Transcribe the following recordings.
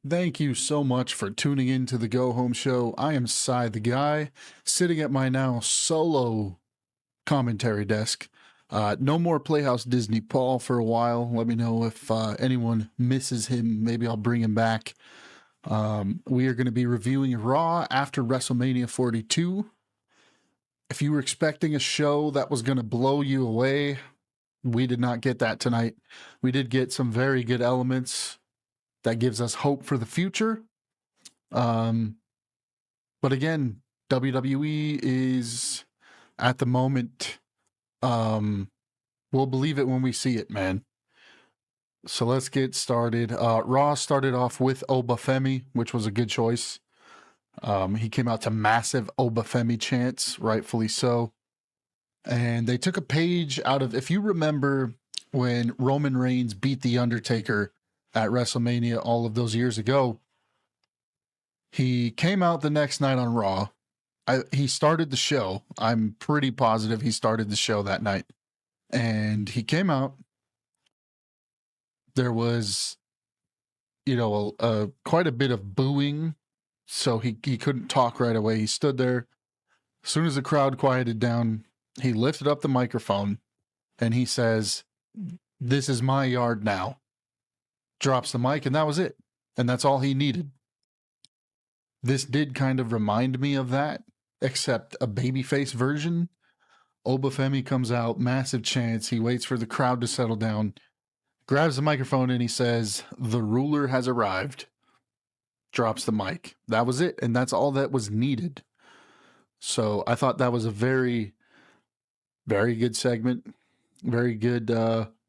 Thank you so much for tuning in to the Go Home Show. I am Cy the Guy, sitting at my now solo commentary desk. No more Playhouse Disney Paul for a while. Let me know if anyone misses him. Maybe I'll bring him back. We are going to be reviewing Raw after WrestleMania 42. If you were expecting a show that was going to blow you away, we did not get that tonight. We did get some very good elements that gives us hope for the future. But again, WWE is at the moment, we'll believe it when we see it, man. So let's get started. Raw started off with Obafemi, which was a good choice. He came out to massive Obafemi chants, rightfully so. And they took a page out of, if you remember when Roman Reigns beat The Undertaker at WrestleMania all of those years ago, he came out the next night on Raw. He started the show. I'm pretty positive he started the show that night. And he came out. There was, quite a bit of booing. So he couldn't talk right away. He stood there. As soon as the crowd quieted down, he lifted up the microphone and he says, "This is my yard now." Drops the mic, and that was it. And that's all he needed. This did kind of remind me of that, except a babyface version. Obafemi comes out, massive chance. He waits for the crowd to settle down, grabs the microphone, and he says, "The ruler has arrived." Drops the mic. That was it, and that's all that was needed. So I thought that was a very, very good segment. Very good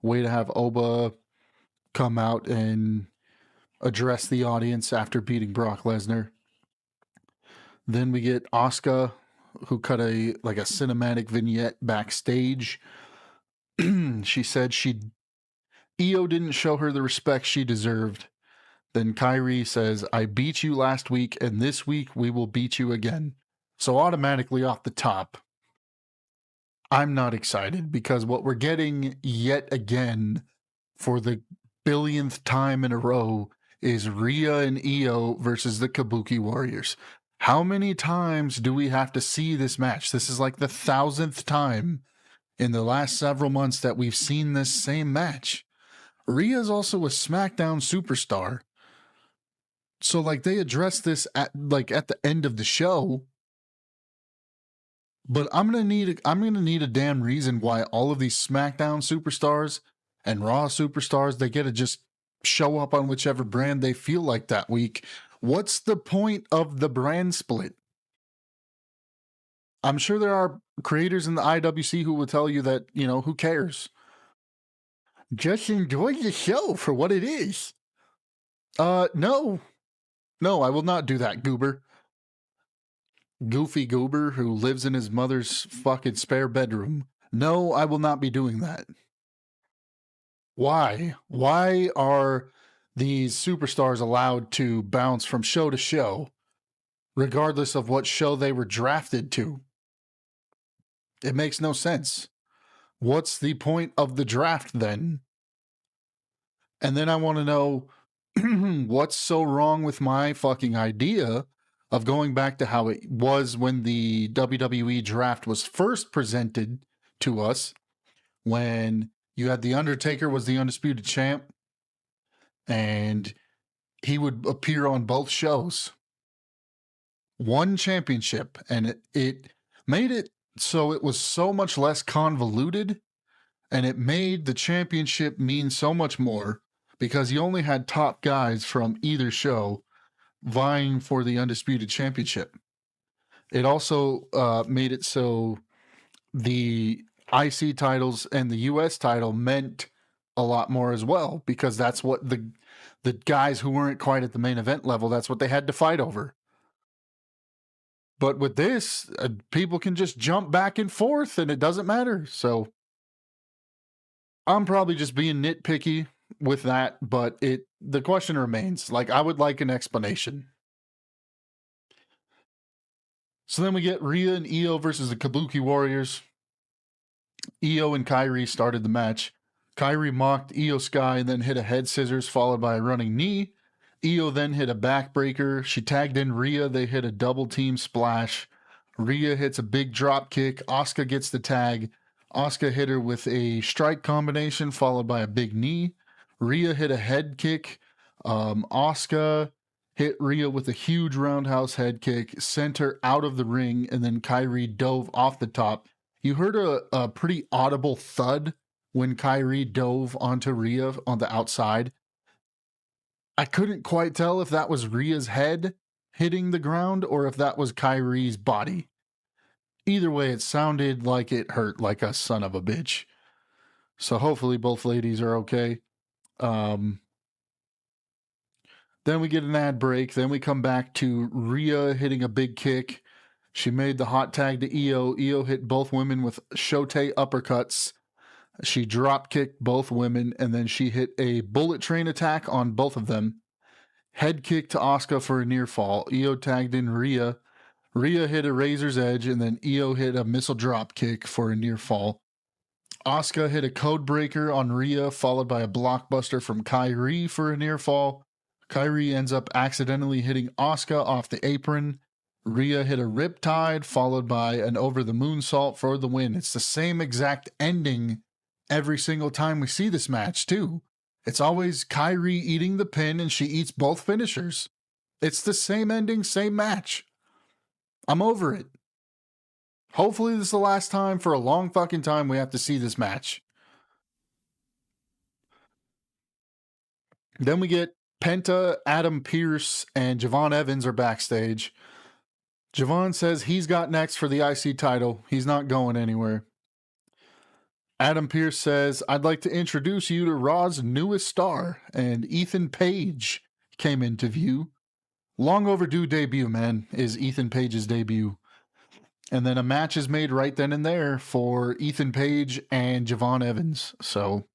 way to have Oba come out and address the audience after beating Brock Lesnar. Then we get Asuka, who cut a cinematic vignette backstage. She said Io didn't show her the respect she deserved. Then Kyrie says, "I beat you last week, and this week we will beat you again." So automatically off the top, I'm not excited, because what we're getting yet again for the billionth time in a row is Rhea and Io versus the Kabuki Warriors. How many times do we have to see this match? This is like the 1,000th time in the last several months that we've seen this same match. Rhea is also a SmackDown superstar. So they addressed this at the end of the show. But I'm gonna need a damn reason why all of these SmackDown superstars and Raw superstars, they get to just show up on whichever brand they feel like that week. What's the point of the brand split? I'm sure there are creators in the IWC who will tell you that, who cares? Just enjoy the show for what it is. No, I will not do that, goober. Goofy goober who lives in his mother's fucking spare bedroom. No, I will not be doing that. Why? Why are these superstars allowed to bounce from show to show, regardless of what show they were drafted to? It makes no sense. What's the point of the draft then? And then I want to know what's so wrong with my fucking idea of going back to how it was when the WWE draft was first presented to us, when you had The Undertaker was the undisputed champ, and he would appear on both shows. One championship, and it made it so it was so much less convoluted, and it made the championship mean so much more, because you only had top guys from either show vying for the undisputed championship. It also made it so the IC titles and the US title meant a lot more as well, because that's what the guys who weren't quite at the main event level, that's what they had to fight over. But with this, people can just jump back and forth and it doesn't matter. So I'm probably just being nitpicky with that, but the question remains. I would like an explanation. So then we get Rhea and Io versus the Kabuki Warriors. Io and Kyrie started the match. Kyrie mocked Io Sky and then hit a head scissors followed by a running knee. Io then hit a backbreaker. She tagged in Rhea. They hit a double team splash. Rhea hits a big drop kick. Asuka gets the tag. Asuka hit her with a strike combination followed by a big knee. Rhea hit a head kick. Asuka hit Rhea with a huge roundhouse head kick, sent her out of the ring, and then Kyrie dove off the top. You heard a pretty audible thud when Kyrie dove onto Rhea on the outside. I couldn't quite tell if that was Rhea's head hitting the ground or if that was Kyrie's body. Either way, it sounded like it hurt like a son of a bitch. So hopefully both ladies are okay. Then we get an ad break. Then we come back to Rhea hitting a big kick. She made the hot tag to Io. Io hit both women with Shote uppercuts. She drop kicked both women, and then she hit a bullet train attack on both of them. Head kick to Asuka for a near fall. Io tagged in Rhea. Rhea hit a razor's edge, and then Io hit a missile drop kick for a near fall. Asuka hit a code breaker on Rhea, followed by a blockbuster from Kyrie for a near fall. Kyrie ends up accidentally hitting Asuka off the apron. Rhea hit a riptide, followed by an over the moonsault for the win. It's the same exact ending every single time we see this match, too. It's always Kyrie eating the pin, and she eats both finishers. It's the same ending, same match. I'm over it. Hopefully this is the last time for a long fucking time we have to see this match. Then we get Penta, Adam Pearce, and Javon Evans are backstage. Javon says he's got next for the IC title. He's not going anywhere. Adam Pearce says, I'd like to introduce you to Raw's newest star, and Ethan Page came into view. Long overdue debut, man, is Ethan Page's debut. And then a match is made right then and there for Ethan Page and Javon Evans. So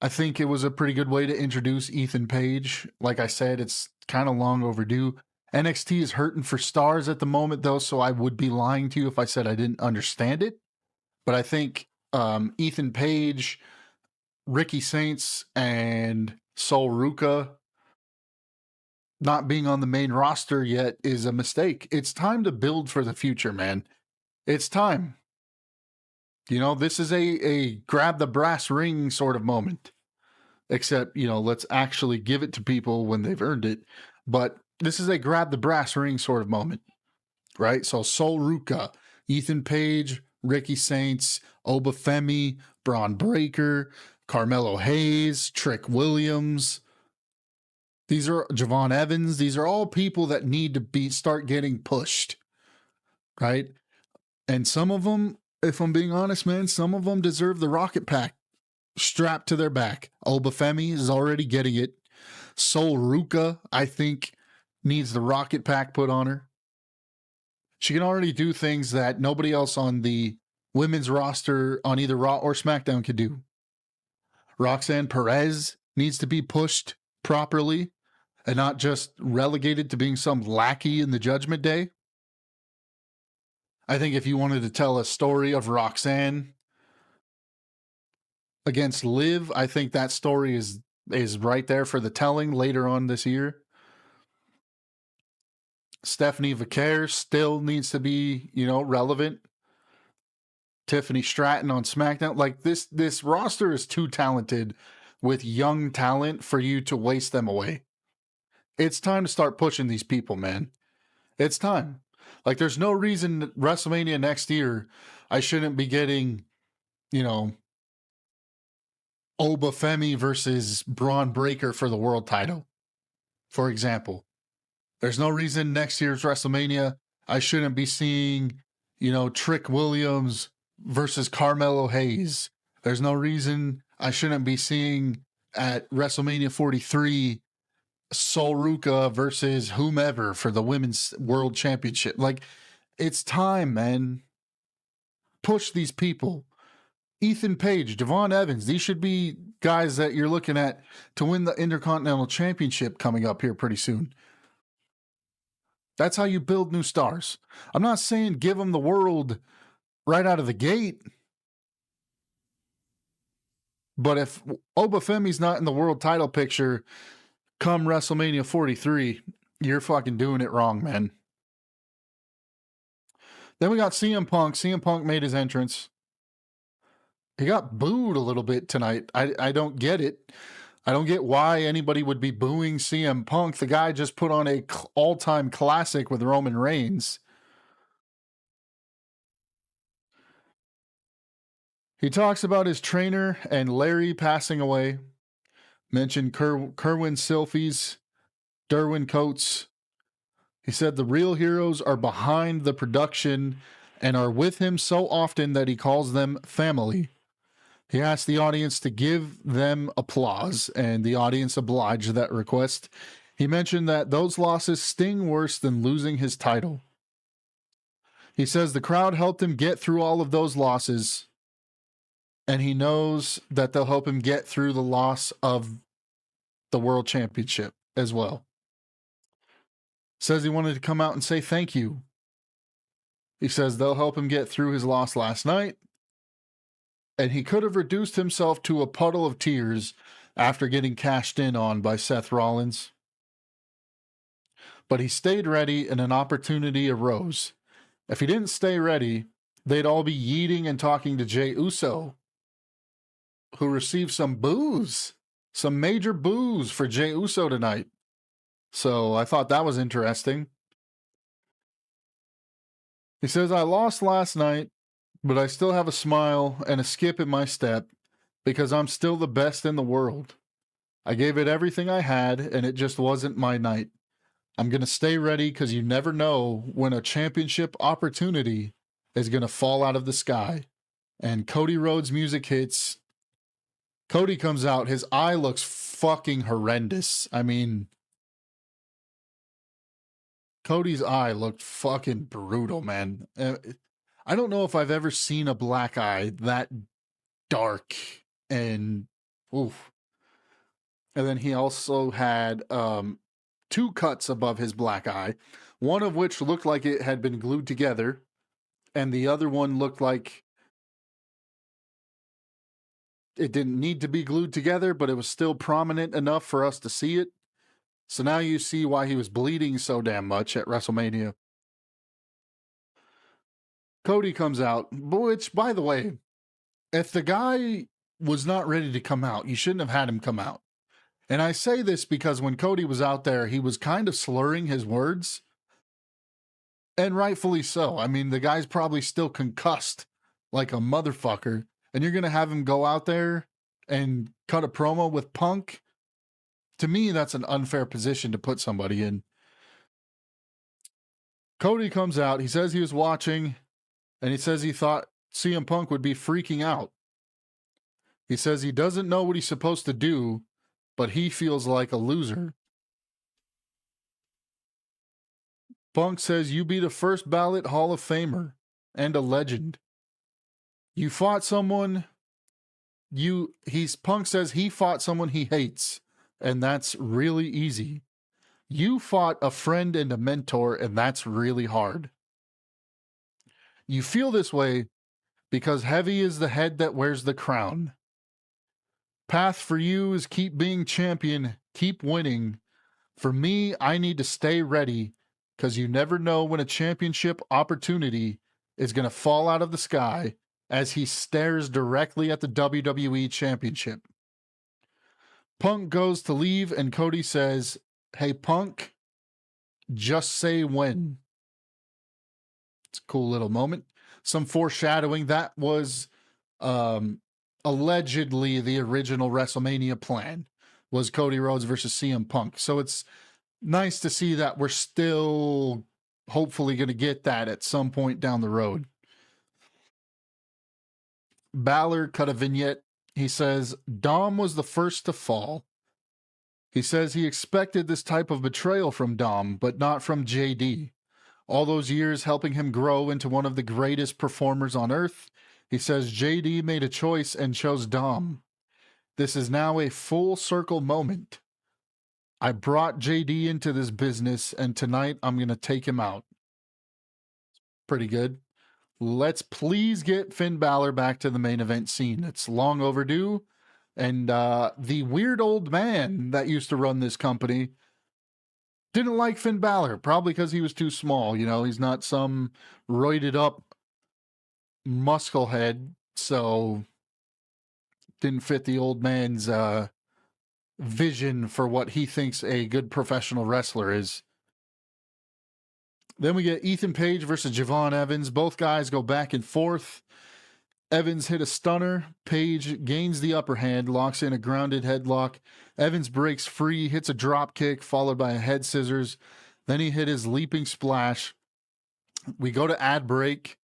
I think it was a pretty good way to introduce Ethan Page. Like I said, it's kind of long overdue. NXT is hurting for stars at the moment, though, so I would be lying to you if I said I didn't understand it. But I think Ethan Page, Ricky Saints, and Sol Ruka not being on the main roster yet is a mistake. It's time to build for the future, man. It's time. You know, this is a grab the brass ring sort of moment. Except, you know, let's actually give it to people when they've earned it. But this is a grab the brass ring sort of moment, right? So Sol Ruka, Ethan Page, Ricky Saints, Oba Femi, Braun Breaker, Carmelo Hayes, Trick Williams. These are Javon Evans. These are all people that need to start getting pushed, right? And some of them, if I'm being honest, man, some of them deserve the rocket pack strapped to their back. Oba Femi is already getting it. Sol Ruka, I think, needs the rocket pack put on her. She can already do things that nobody else on the women's roster on either Raw or SmackDown could do. Roxanne Perez needs to be pushed properly and not just relegated to being some lackey in the Judgment Day. I think if you wanted to tell a story of Roxanne against Liv, I think that story is right there for the telling later on this year. Stephanie Vaquer still needs to be, you know, relevant. Tiffany Stratton on SmackDown. Like this roster is too talented with young talent for you to waste them away. It's time to start pushing these people, man. It's time. Like there's no reason that WrestleMania next year I shouldn't be getting, you know, Oba Femi versus Braun Breaker for the world title, for example. There's no reason next year's WrestleMania I shouldn't be seeing, you know, Trick Williams versus Carmelo Hayes. There's no reason I shouldn't be seeing at WrestleMania 43 Sol Ruka versus whomever for the Women's World Championship. Like, it's time, man. Push these people. Ethan Page, Javon Evans, these should be guys that you're looking at to win the Intercontinental Championship coming up here pretty soon. That's how you build new stars. I'm not saying give them the world right out of the gate. But if Oba Femi's not in the world title picture, come WrestleMania 43, you're fucking doing it wrong, man. Then we got CM Punk. CM Punk made his entrance. He got booed a little bit tonight. I don't get it. I don't get why anybody would be booing CM Punk. The guy just put on a all-time classic with Roman Reigns. He talks about his trainer and Larry passing away. Mentioned Kerwin Silfies, Derwin Coates. He said the real heroes are behind the production and are with him so often that he calls them family. He asked the audience to give them applause, and the audience obliged that request. He mentioned that those losses sting worse than losing his title. He says the crowd helped him get through all of those losses, and he knows that they'll help him get through the loss of the World Championship as well. Says he wanted to come out and say thank you. He says they'll help him get through his loss last night, and he could have reduced himself to a puddle of tears after getting cashed in on by Seth Rollins. But he stayed ready and an opportunity arose. If he didn't stay ready, they'd all be yeeting and talking to Jey Uso, who received some boos, some major boos for Jey Uso tonight. So I thought that was interesting. He says, I lost last night, but I still have a smile and a skip in my step because I'm still the best in the world. I gave it everything I had, and it just wasn't my night. I'm going to stay ready because you never know when a championship opportunity is going to fall out of the sky. And Cody Rhodes' music hits. Cody comes out. His eye looks fucking horrendous. I mean, Cody's eye looked fucking brutal, man. I don't know if I've ever seen a black eye that dark and oof. And then he also had two cuts above his black eye, one of which looked like it had been glued together, and the other one looked like it didn't need to be glued together, but it was still prominent enough for us to see it. So now you see why he was bleeding so damn much at WrestleMania. Cody comes out, which, by the way, if the guy was not ready to come out, you shouldn't have had him come out. And I say this because when Cody was out there, he was kind of slurring his words. And rightfully so. I mean, the guy's probably still concussed like a motherfucker. And you're going to have him go out there and cut a promo with Punk? To me, that's an unfair position to put somebody in. Cody comes out. He says he was watching, and he says he thought CM Punk would be freaking out. He says he doesn't know what he's supposed to do, but he feels like a loser. Punk says you beat a first ballot Hall of Famer and a legend. You fought someone Punk says he fought someone he hates, and that's really easy. You fought a friend and a mentor, and that's really hard. You feel this way because heavy is the head that wears the crown. Path for you is keep being champion, keep winning. For me, I need to stay ready because you never know when a championship opportunity is going to fall out of the sky, as he stares directly at the WWE Championship. Punk goes to leave, and Cody says, hey, Punk, just say when. It's a cool little moment. Some foreshadowing. That was allegedly the original WrestleMania plan, was Cody Rhodes versus CM Punk. So it's nice to see that we're still hopefully going to get that at some point down the road. Balor cut a vignette. He says, Dom was the first to fall. He says he expected this type of betrayal from Dom, but not from JD. All those years helping him grow into one of the greatest performers on earth, he says JD made a choice and chose Dom. This is now a full circle moment. I brought JD into this business, and tonight I'm going to take him out. Pretty good. Let's please get Finn Balor back to the main event scene. It's long overdue, And the weird old man that used to run this company didn't like Finn Balor, probably because he was too small. You know, he's not some roided up musclehead, so didn't fit the old man's vision for what he thinks a good professional wrestler is. Then we get Ethan Page versus Javon Evans. Both guys go back and forth. Evans hit a stunner. Page gains the upper hand, locks in a grounded headlock. Evans breaks free, hits a drop kick, followed by a head scissors. Then he hit his leaping splash. We go to ad break,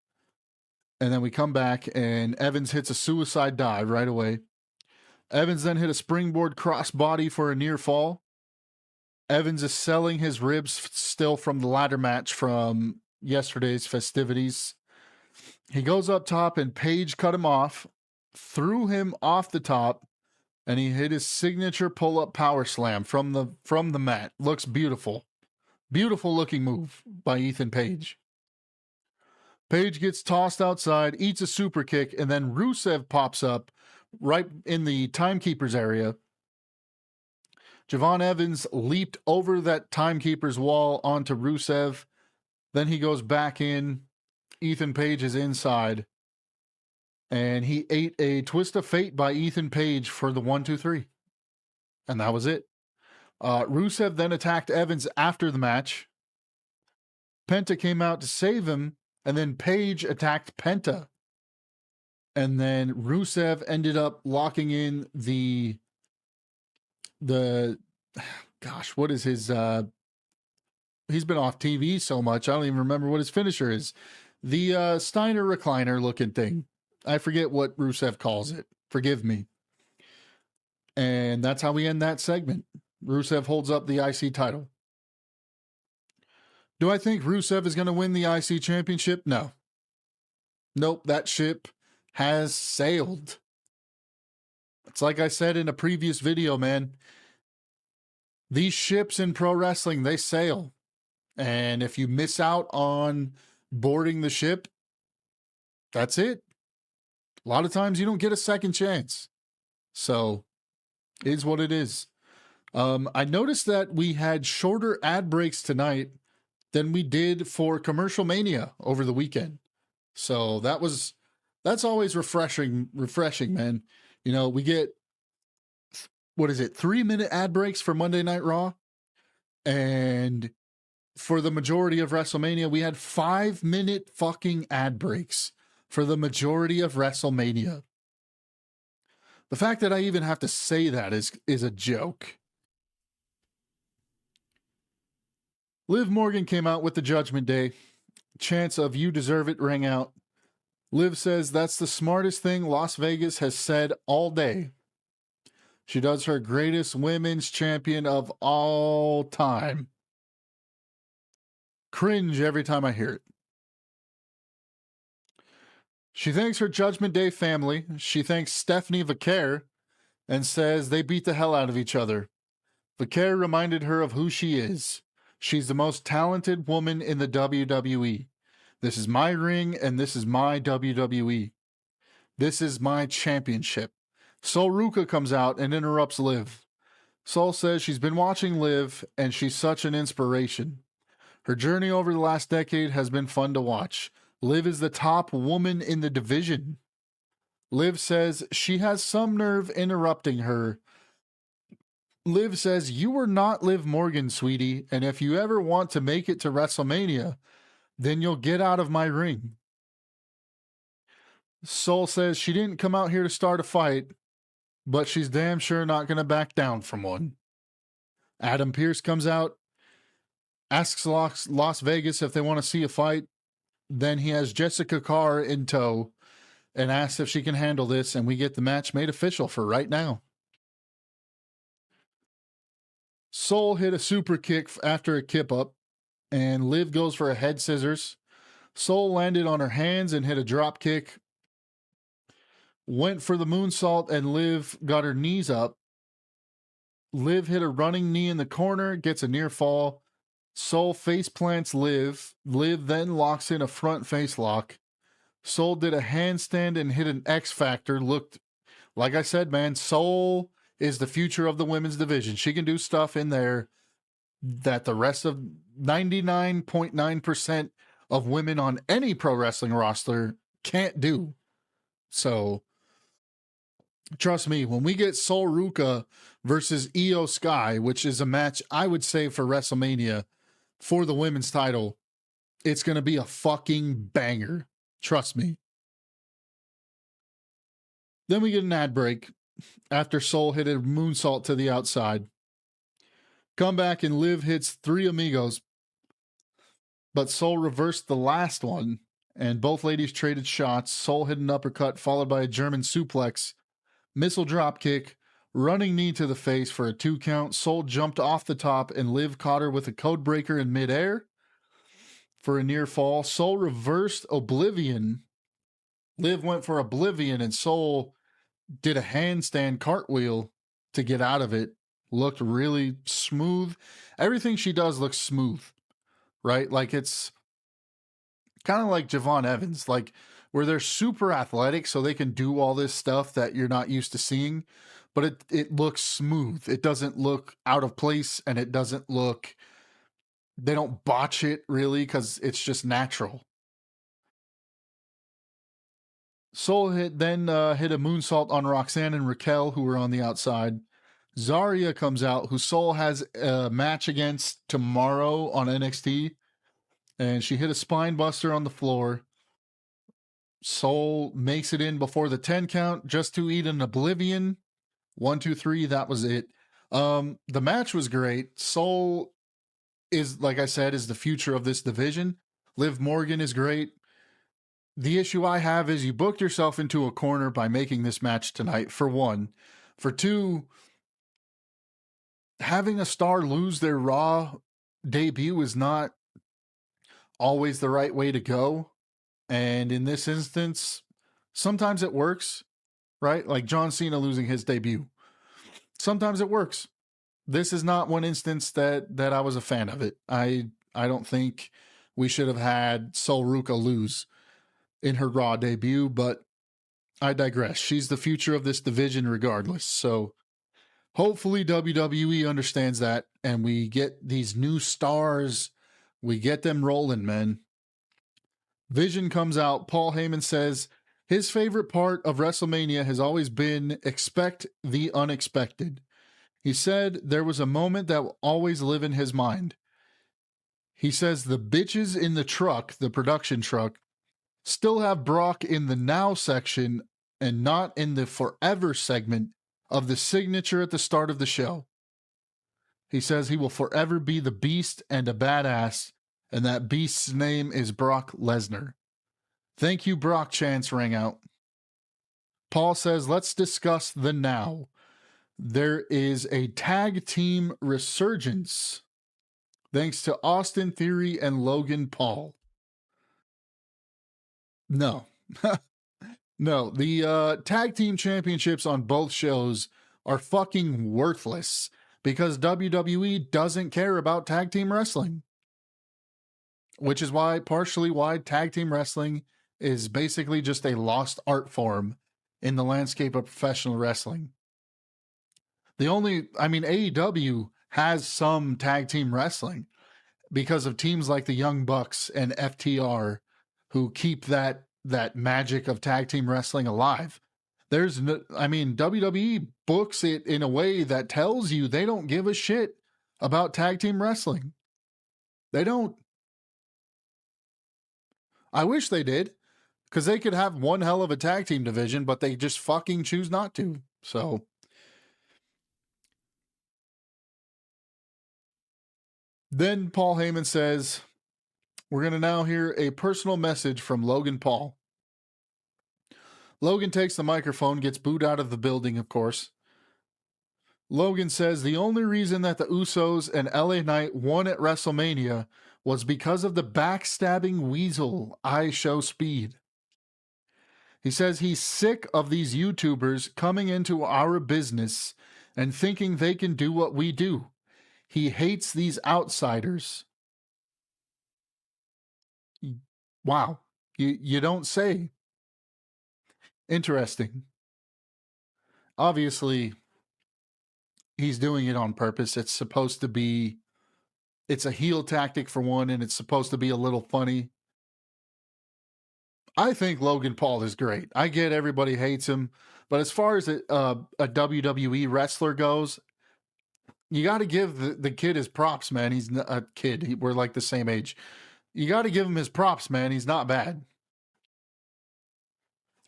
and then we come back, and Evans hits a suicide dive right away. Evans then hit a springboard crossbody for a near fall. Evans is selling his ribs still from the ladder match from yesterday's festivities. He goes up top, and Page cut him off, threw him off the top, and he hit his signature pull-up power slam from the mat. Looks beautiful. Beautiful looking move by Ethan Page. Page gets tossed outside, eats a super kick, and then Rusev pops up right in the timekeeper's area. Javon Evans leaped over that timekeeper's wall onto Rusev. Then he goes back in. Ethan Page is inside. And he ate a twist of fate by Ethan Page for the 1-2-3. And that was it. Rusev then attacked Evans after the match. Penta came out to save him. And then Page attacked Penta. And then Rusev ended up locking in the gosh, what is his he's been off TV so much, I don't even remember what his finisher is. The Steiner recliner looking thing. I forget what Rusev calls it. Forgive me. And that's how we end that segment. Rusev holds up the IC title. Do I think Rusev is going to win the IC championship? No. Nope, that ship has sailed. It's like I said in a previous video, man. These ships in pro wrestling, they sail. And if you miss out on boarding the ship, that's it. A lot of times you don't get a second chance. So, it is what it is. I noticed that we had shorter ad breaks tonight than we did for Commercial Mania over the weekend. So that's always refreshing, man. You know, we get, 3-minute ad breaks for Monday Night Raw? And for the majority of WrestleMania, we had 5-minute fucking ad breaks for the majority of WrestleMania. The fact that I even have to say that is a joke. Liv Morgan came out with the Judgment Day. Chants of "You deserve it" rang out. Liv says that's the smartest thing Las Vegas has said all day. She does her greatest women's champion of all time. Cringe every time I hear it. She thanks her Judgment Day family. She thanks Stephanie Vaquer and says they beat the hell out of each other. Vaquer reminded her of who she is. She's the most talented woman in the WWE. This is my ring and this is my WWE. This is my championship. Sol Ruka comes out and interrupts Liv. Sol says she's been watching Liv and she's such an inspiration. Her journey over the last decade has been fun to watch. Liv is the top woman in the division. Liv says she has some nerve interrupting her. Liv says, "You are not Liv Morgan, sweetie, and if you ever want to make it to WrestleMania, then you'll get out of my ring." Sol says she didn't come out here to start a fight, but she's damn sure not going to back down from one. Adam Pearce comes out, asks Las Vegas if they want to see a fight. Then he has Jessica Carr in tow and asks if she can handle this, and we get the match made official for right now. Sol hit a super kick after a kip up, and Liv goes for a head scissors. Sol landed on her hands and hit a drop kick. Went for the moonsault, and Liv got her knees up. Liv hit a running knee in the corner, gets a near fall. Sol face plants Liv. Liv then locks in a front face lock. Sol did a handstand and hit an X Factor. Looked like I said, man, Soul is the future of the women's division. She can do stuff in there that the rest of 99.9% of women on any pro wrestling roster can't do. So trust me, when we get Sol Ruka versus Io Sky, which is a match I would say for WrestleMania for the women's title, it's going to be a fucking banger. Trust me. Then we get an ad break after Sol hit a moonsault to the outside. Come back and Liv hits 3 amigos, but Sol reversed the last one, and both ladies traded shots. Sol hit an uppercut followed by a German suplex, missile drop kick, running knee to the face for a 2 count. Sol jumped off the top and Liv caught her with a code breaker in midair for a near fall. Sol reversed Oblivion. Liv went for Oblivion and Sol did a handstand cartwheel to get out of it. Looked really smooth. Everything she does looks smooth, right? Like it's kind of like Javon Evans, like where they're super athletic so they can do all this stuff that you're not used to seeing, but it looks smooth. It doesn't look out of place and it doesn't look, they don't botch it really because it's just natural. Sol hit a moonsault on Roxanne and Raquel, who were on the outside. Zarya comes out, who Sol has a match against tomorrow on NXT, and she hit a spine buster on the floor. Sol makes it in before the 10 count just to eat an Oblivion. 1, 2, 3, that was it. The match was great. Sol is, like I said, is the future of this division. Liv Morgan is great. The issue I have is you booked yourself into a corner by making this match tonight, for one. For two, having a star lose their Raw debut is not always the right way to go. And in this instance, sometimes it works, right? Like John Cena losing his debut. Sometimes it works. This is not one instance that I was a fan of it. I don't think we should have had Sol Ruka lose in her Raw debut, but I digress. She's the future of this division regardless. So hopefully WWE understands that and we get these new stars. We get them rolling, man. Vision comes out. Paul Heyman says his favorite part of WrestleMania has always been expect the unexpected. He said there was a moment that will always live in his mind. He says the bitches in the truck, the production truck, still have Brock in the now section and not in the forever segment of the signature at the start of the show. He says he will forever be the beast and a badass, and that beast's name is Brock Lesnar. Thank you, Brock chants rang out. Paul says, let's discuss the now. There is a tag team resurgence thanks to Austin Theory and Logan Paul. No. No, the tag team championships on both shows are fucking worthless because WWE doesn't care about tag team wrestling. Which is partially why tag team wrestling is basically just a lost art form in the landscape of professional wrestling. AEW has some tag team wrestling because of teams like the Young Bucks and FTR who keep that magic of tag team wrestling alive. WWE books it in a way that tells you they don't give a shit about tag team wrestling. They don't. I wish they did, because they could have one hell of a tag team division, but they just fucking choose not to. So then Paul Heyman says, we're going to now hear a personal message from Logan Paul. Logan takes the microphone, gets booed out of the building, of course. Logan says the only reason that the Usos and LA Knight won at WrestleMania was because of the backstabbing weasel, I Show Speed. He says he's sick of these YouTubers coming into our business and thinking they can do what we do. He hates these outsiders. Wow. You don't say. Interesting. Obviously, he's doing it on purpose. It's supposed to be, it's a heel tactic for one, and it's supposed to be a little funny. I think Logan Paul is great. I get everybody hates him, but as far as a WWE wrestler goes, you got to give the kid his props, man. He's not a kid. We're like the same age. You got to give him his props, man. He's not bad.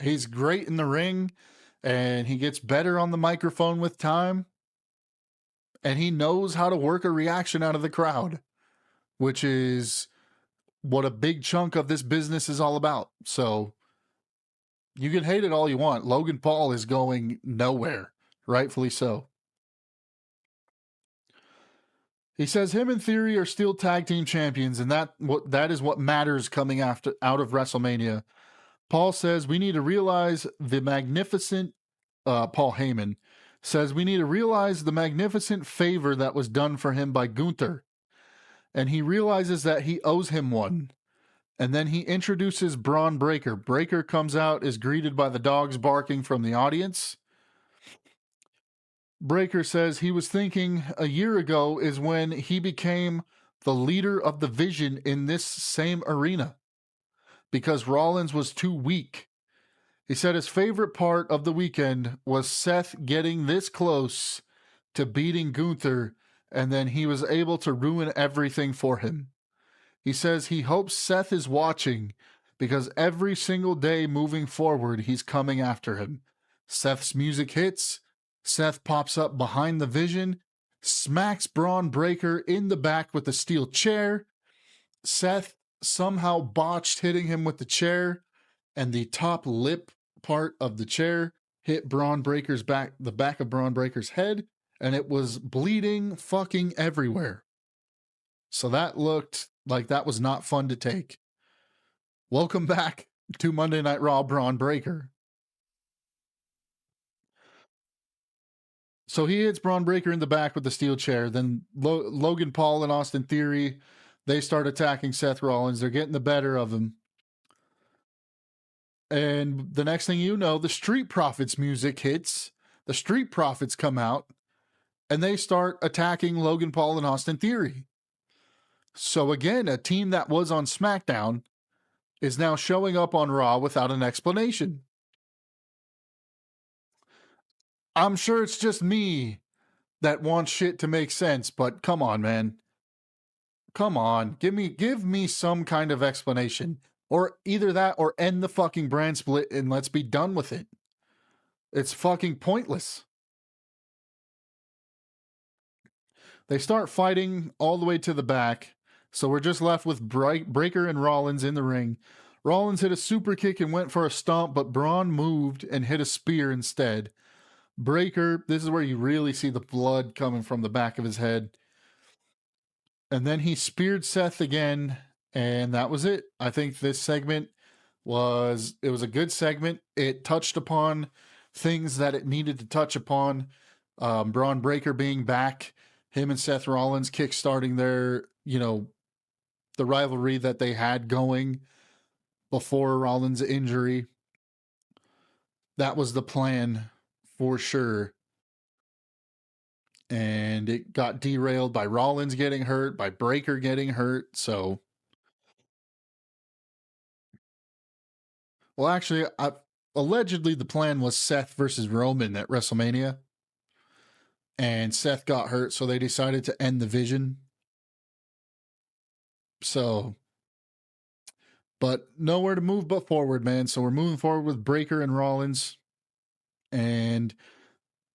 He's great in the ring, and he gets better on the microphone with time, and he knows how to work a reaction out of the crowd, which is what a big chunk of this business is all about. So you can hate it all you want. Logan Paul is going nowhere, rightfully so. He says him and Theory are still tag team champions, and that is what matters coming out of WrestleMania. Paul says we need to realize the magnificent. Paul Heyman says we need to realize the magnificent favor that was done for him by Gunther, and he realizes that he owes him one. And then he introduces Braun Breaker. Breaker comes out, is greeted by the dogs barking from the audience. Breaker says he was thinking a year ago is when he became the leader of the Vision in this same arena because Rollins was too weak. He said his favorite part of the weekend was Seth getting this close to beating Gunther, and then he was able to ruin everything for him. He says he hopes Seth is watching because every single day moving forward, he's coming after him. Seth's music hits. Seth pops up behind the Vision, smacks Braun Breaker in the back with a steel chair. Seth somehow botched hitting him with the chair, and the top lip part of the chair hit Braun Breaker's back, the back of Braun Breaker's head, and it was bleeding fucking everywhere. So that looked like that was not fun to take. Welcome back to Monday Night Raw, Braun Breaker. So he hits Braun Breaker in the back with the steel chair. Then Logan Paul and Austin Theory, they start attacking Seth Rollins. They're getting the better of him. And the next thing you know, the Street Profits music hits. The Street Profits come out, and they start attacking Logan Paul and Austin Theory. So again, a team that was on SmackDown is now showing up on Raw without an explanation. I'm sure it's just me that wants shit to make sense, but come on, man. Come on. Give me some kind of explanation. Or either that or end the fucking brand split and let's be done with it. It's fucking pointless. They start fighting all the way to the back. So we're just left with Breaker and Rollins in the ring. Rollins hit a super kick and went for a stomp, but Braun moved and hit a spear instead. Breaker, this is where you really see the blood coming from the back of his head. And then he speared Seth again, and that was it. I think this segment was a good segment. It touched upon things that it needed to touch upon. Braun Breaker being back, him and Seth Rollins kickstarting their, the rivalry that they had going before Rollins' injury. That was the plan for sure. And it got derailed by Rollins getting hurt, by Breaker getting hurt. So, well, actually, allegedly the plan was Seth versus Roman at WrestleMania. And Seth got hurt, so they decided to end the Vision. So, but nowhere to move but forward, man. So we're moving forward with Breaker and Rollins. And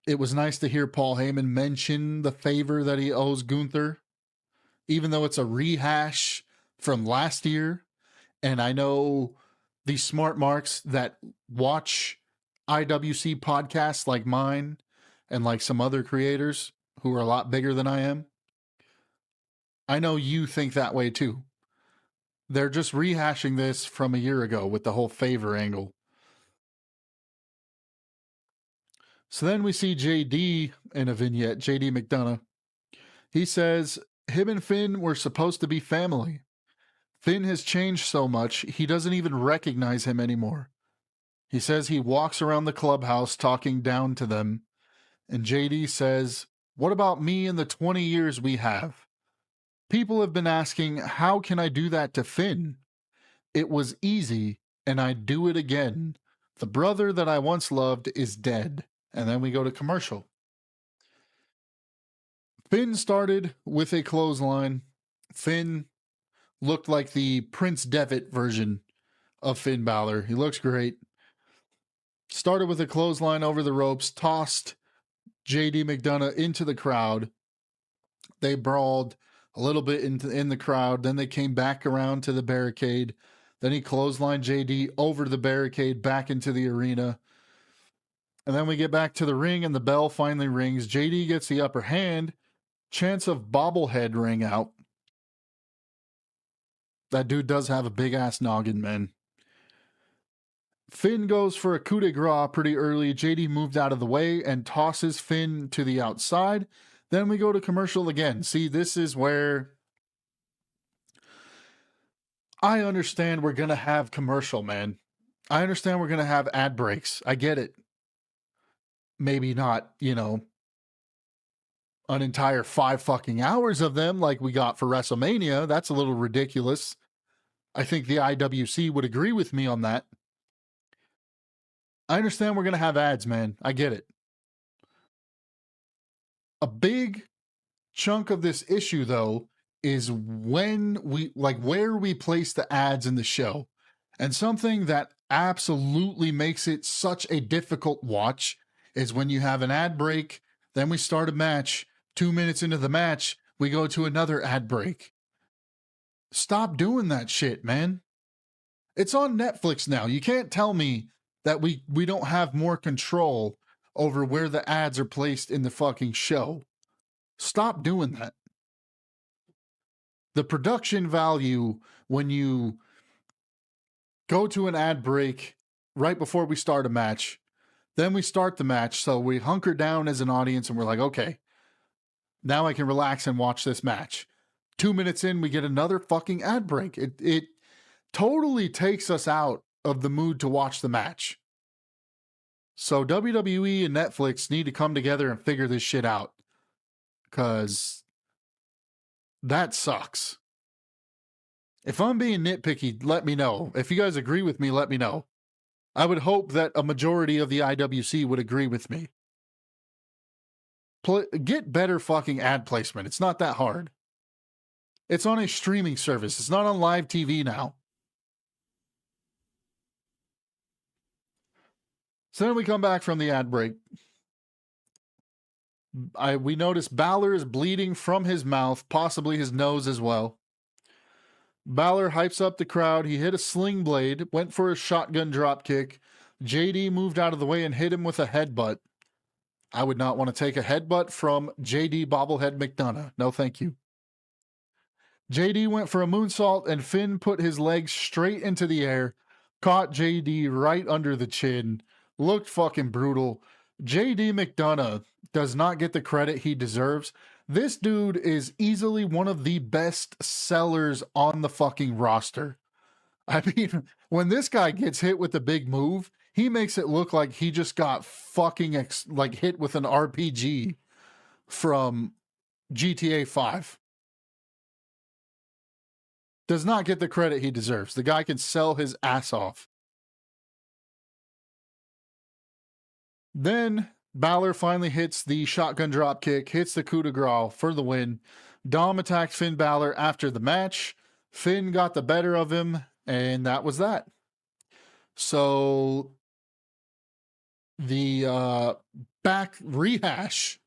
it was nice to hear Paul Heyman mention the favor that he owes Gunther, even though it's a rehash from last year. And I know these smart marks that watch IWC podcasts like mine and like some other creators who are a lot bigger than I am. I know you think that way too. They're just rehashing this from a year ago with the whole favor angle. So then we see JD in a vignette, JD McDonough. He says, him and Finn were supposed to be family. Finn has changed so much, he doesn't even recognize him anymore. He says he walks around the clubhouse talking down to them. And JD says, "What about me and the 20 years we have? People have been asking, how can I do that to Finn? It was easy, and I'd do it again. The brother that I once loved is dead." And then we go to commercial. Finn started with a clothesline. Finn looked like the Prince Devitt version of Finn Balor. He looks great. Started with a clothesline over the ropes, tossed JD McDonough into the crowd. They brawled a little bit in the crowd. Then they came back around to the barricade. Then he clotheslined JD over the barricade back into the arena. And then we get back to the ring and the bell finally rings. JD gets the upper hand. Chance of bobblehead ring out. That dude does have a big ass noggin, man. Finn goes for a coup de grace pretty early. JD moved out of the way and tosses Finn to the outside. Then we go to commercial again. See, this is where I understand we're going to have commercial, man. I understand we're going to have ad breaks. I get it. Maybe not, an entire 5 fucking hours of them like we got for WrestleMania. That's a little ridiculous. I think the IWC would agree with me on that. I understand we're going to have ads, man. I get it. A big chunk of this issue, though, is where we place the ads in the show. And something that absolutely makes it such a difficult watch is when you have an ad break, then we start a match. 2 minutes into the match, we go to another ad break. Stop doing that shit, man. It's on Netflix now. You can't tell me that we don't have more control over where the ads are placed in the fucking show. Stop doing that. The production value when you go to an ad break right before we start a match, then we start the match, so we hunker down as an audience and we're like, okay, now I can relax and watch this match. 2 minutes in, we get another fucking ad break. It totally takes us out of the mood to watch the match. So WWE and Netflix need to come together and figure this shit out, because that sucks. If I'm being nitpicky, let me know. If you guys agree with me, let me know. I would hope that a majority of the IWC would agree with me. Get better fucking ad placement. It's not that hard. It's on a streaming service. It's not on live TV now. So then we come back from the ad break. We notice Balor is bleeding from his mouth, possibly his nose as well. Balor hypes up the crowd. He hit a sling blade, went for a shotgun drop kick. JD moved out of the way and hit him with a headbutt. I would not want to take a headbutt from JD Bobblehead McDonough. No, thank you. JD went for a moonsault and Finn put his legs straight into the air, caught JD right under the chin. Looked fucking brutal. JD McDonough does not get the credit he deserves. This dude is easily one of the best sellers on the fucking roster. I mean, when this guy gets hit with a big move, he makes it look like he just got fucking hit with an RPG from GTA 5. Does not get the credit he deserves. The guy can sell his ass off. Then Balor finally hits the shotgun drop kick, hits the coup de grace for the win. Dom attacked Finn Balor after the match. Finn got the better of him, and that was that. So the back rehash,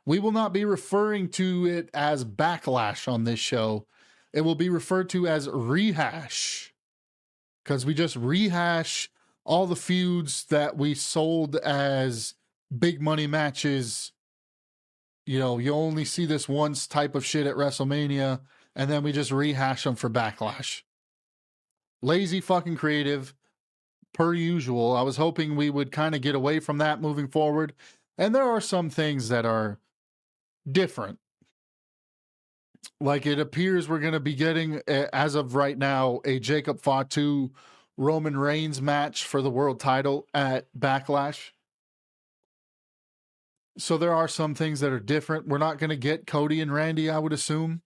we will not be referring to it as backlash on this show. It will be referred to as rehash, because we just rehash all the feuds that we sold as big money matches. You only see this once type of shit at WrestleMania, and then we just rehash them for Backlash. Lazy fucking creative, per usual. I was hoping we would kind of get away from that moving forward, and there are some things that are different. Like, it appears we're going to be getting, as of right now, a Jacob Fatu Roman Reigns match for the world title at Backlash. So there are some things that are different. We're not going to get Cody and Randy, I would assume.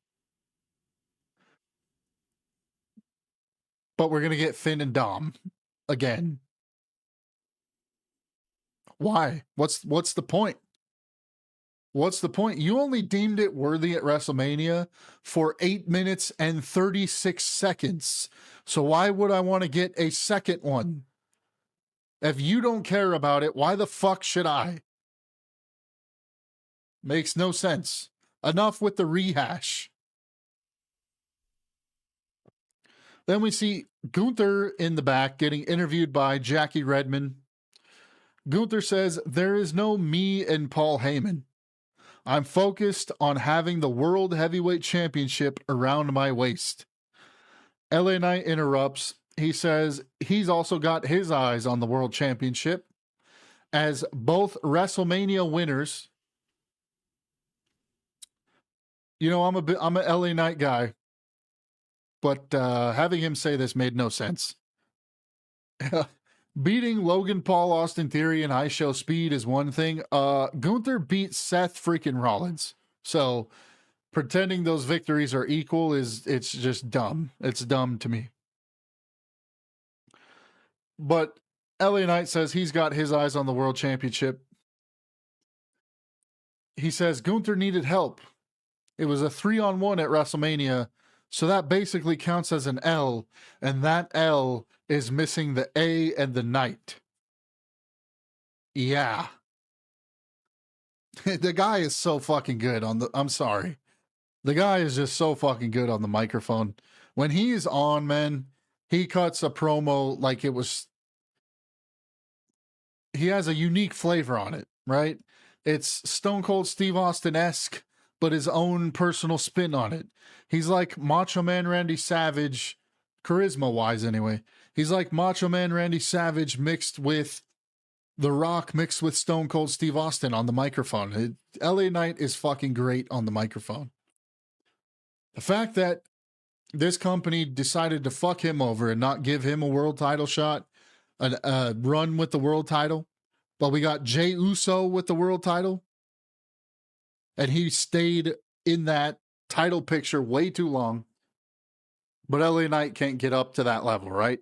But we're going to get Finn and Dom again. Why? What's the point? What's the point? You only deemed it worthy at WrestleMania for 8 minutes and 36 seconds. So why would I want to get a second one? If you don't care about it, why the fuck should I? Makes no sense. Enough with the rehash. Then we see Gunther in the back getting interviewed by Jackie Redmond. Gunther says, "There is no me and Paul Heyman. I'm focused on having the World Heavyweight Championship around my waist." LA Knight interrupts. He says he's also got his eyes on the World Championship, as both WrestleMania winners. You know, I'm an LA Knight guy, but having him say this made no sense. Beating Logan Paul, Austin Theory, and I Show Speed is one thing. Gunther beat Seth freaking Rollins. So pretending those victories are equal it's just dumb. It's dumb to me. But LA Knight says he's got his eyes on the World Championship. He says Gunther needed help. It was a 3-on-1 at WrestleMania, so that basically counts as an L, and that L is missing the A and the Knight. Yeah. The guy is so fucking good I'm sorry. The guy is just so fucking good on the microphone. When he is on, man, he cuts a promo like it was. He has a unique flavor on it, right? It's Stone Cold Steve Austin-esque, but his own personal spin on it. He's like Macho Man Randy Savage, charisma-wise anyway. He's like Macho Man Randy Savage mixed with The Rock, mixed with Stone Cold Steve Austin on the microphone. LA Knight is fucking great on the microphone. The fact that this company decided to fuck him over and not give him a world title shot, a run with the world title, but we got Jey Uso with the world title, and he stayed in that title picture way too long. But LA Knight can't get up to that level, right?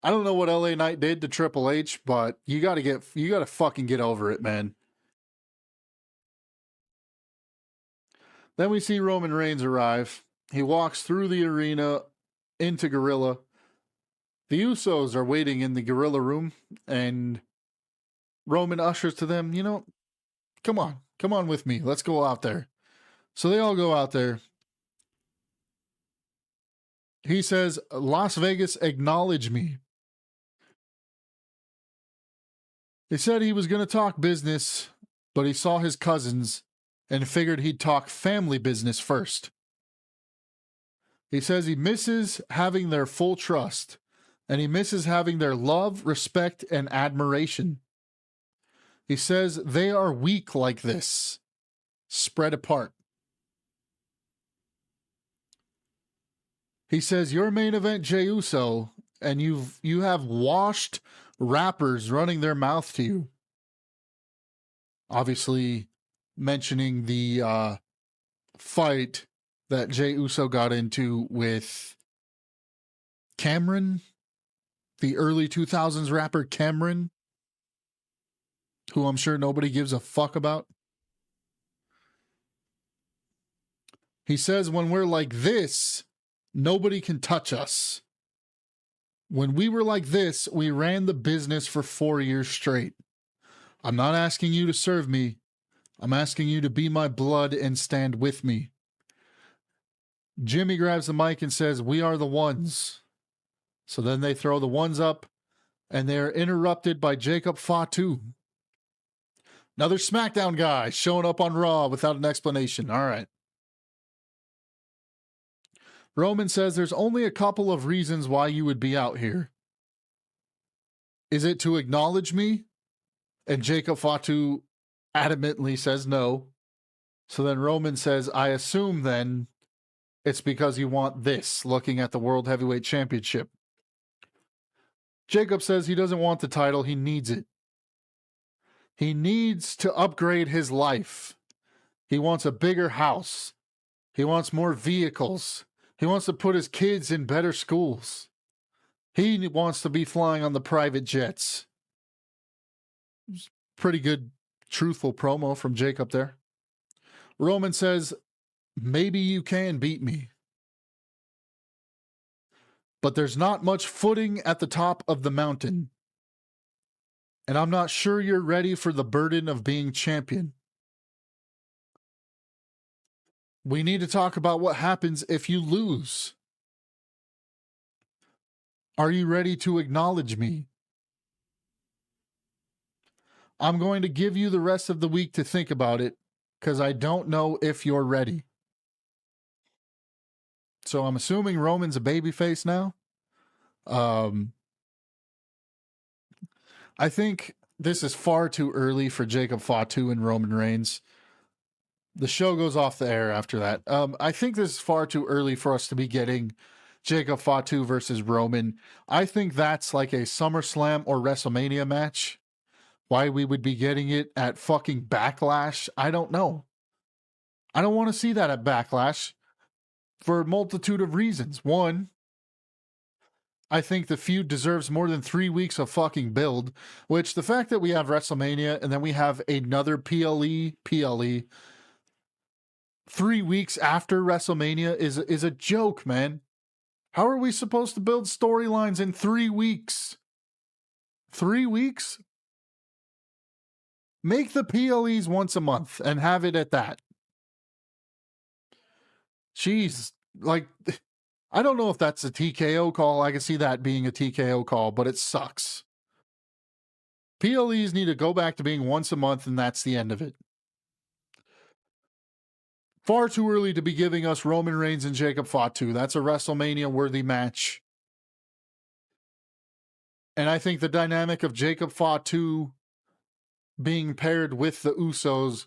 I don't know what LA Knight did to Triple H, but you gotta fucking get over it, man. Then we see Roman Reigns arrive. He walks through the arena into Gorilla. The Usos are waiting in the Gorilla room, and Roman ushers to them, come on with me. Let's go out there. So they all go out there. He says, "Las Vegas, acknowledge me." He said he was going to talk business, but he saw his cousins and figured he'd talk family business first. He says he misses having their full trust, and he misses having their love, respect, and admiration. He says they are weak like this, spread apart. He says your main event, Jey Uso, and you have washed rappers running their mouth to you. Obviously, mentioning the fight that Jey Uso got into with Cameron, the early 2000s rapper Cameron, who I'm sure nobody gives a fuck about. He says when we're like this, nobody can touch us. When we were like this, we ran the business for 4 years straight. I'm not asking you to serve me. I'm asking you to be my blood and stand with me. Jimmy grabs the mic and says, "We are the ones." So then they throw the ones up, and they're interrupted by Jacob Fatu. Another SmackDown guy showing up on Raw without an explanation. All right. Roman says there's only a couple of reasons why you would be out here. Is it to acknowledge me? And Jacob Fatu adamantly says no. So then Roman says, I assume then it's because you want this, looking at the World Heavyweight Championship. Jacob says he doesn't want the title. He needs it. He needs to upgrade his life. He wants a bigger house. He wants more vehicles. He wants to put his kids in better schools. He wants to be flying on the private jets. Pretty good, truthful promo from Jacob there. Roman says, maybe you can beat me, but there's not much footing at the top of the mountain. And I'm not sure you're ready for the burden of being champion. We need to talk about what happens if you lose. Are you ready to acknowledge me? I'm going to give you the rest of the week to think about it because I don't know if you're ready. So I'm assuming Roman's a babyface now. I think this is far too early for Jacob Fatu and Roman Reigns. The show goes off the air after that. I think this is far too early for us to be getting Jacob Fatu versus Roman. I think that's like a SummerSlam or WrestleMania match. Why we would be getting it at fucking Backlash, I don't know. I don't want to see that at Backlash for a multitude of reasons. One, I think the feud deserves more than 3 weeks of fucking build, which the fact that we have WrestleMania and then we have another PLE 3 weeks after WrestleMania is a joke, man. How are we supposed to build storylines in 3 weeks? 3 weeks? Make the PLEs once a month and have it at that. Jeez, like, I don't know if that's a TKO call. I can see that being a TKO call, but it sucks. PLEs need to go back to being once a month, and that's the end of it. Far too early to be giving us Roman Reigns and Jacob Fatu. That's a WrestleMania-worthy match. And I think the dynamic of Jacob Fatu being paired with the Usos,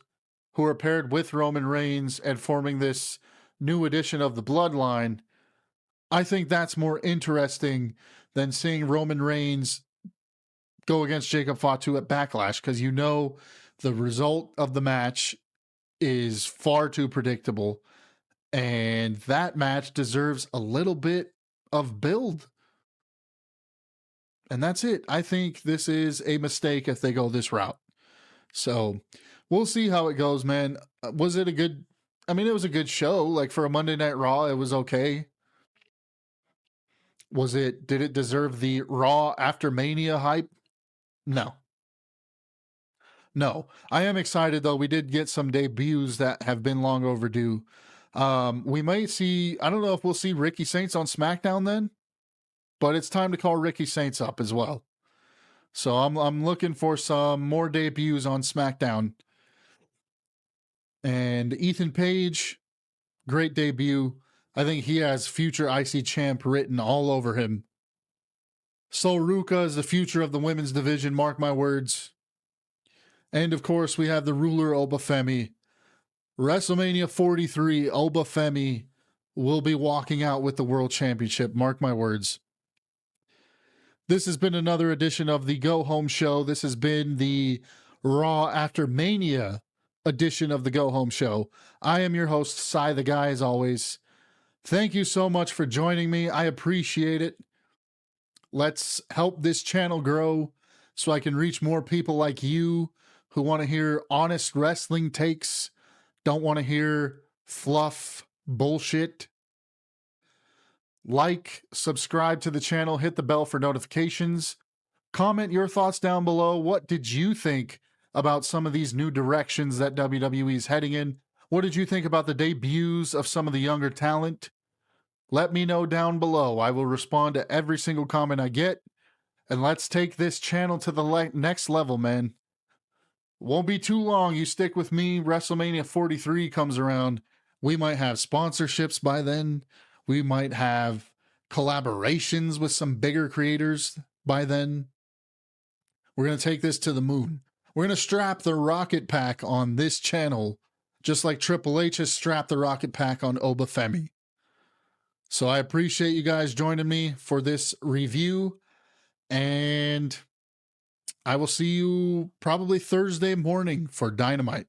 who are paired with Roman Reigns and forming this new edition of the Bloodline, I think that's more interesting than seeing Roman Reigns go against Jacob Fatu at Backlash, because you know the result of the match is far too predictable, and that match deserves a little bit of build. And that's it. I think this is a mistake if they go this route. So we'll see how it goes, man. Was it a good... I mean, it was a good show. Like, for a Monday Night Raw, it was okay. Did it deserve the Raw After Mania hype? No. No. I am excited, though. We did get some debuts that have been long overdue. We might see... I don't know if we'll see Ricky Saints on SmackDown then, but it's time to call Ricky Saints up as well. So I'm looking for some more debuts on SmackDown. And Ethan Page, great debut. I think he has future IC champ written all over him. Sol Ruka is the future of the women's division, mark my words. And of course, we have the ruler Obafemi. WrestleMania 43, Obafemi will be walking out with the world championship, mark my words. This has been another edition of the Go Home Show. This has been the Raw After Mania edition of the Go Home Show. I am your host, Cy the Guy, as always. Thank you so much for joining me. I appreciate it. Let's help this channel grow so I can reach more people like you who want to hear honest wrestling takes, don't want to hear fluff bullshit. Like, subscribe to the channel, hit the bell for notifications. Comment your thoughts down below. What did you think about some of these new directions that WWE is heading in? What did you think about the debuts of some of the younger talent? Let me know down below. I will respond to every single comment I get. And let's take this channel to the next level, man. Won't be too long. You stick with me. WrestleMania 43 comes around. We might have sponsorships by then. We might have collaborations with some bigger creators by then. We're going to take this to the moon. We're going to strap the rocket pack on this channel, just like Triple H has strapped the rocket pack on Obafemi. So I appreciate you guys joining me for this review. And I will see you probably Thursday morning for Dynamite.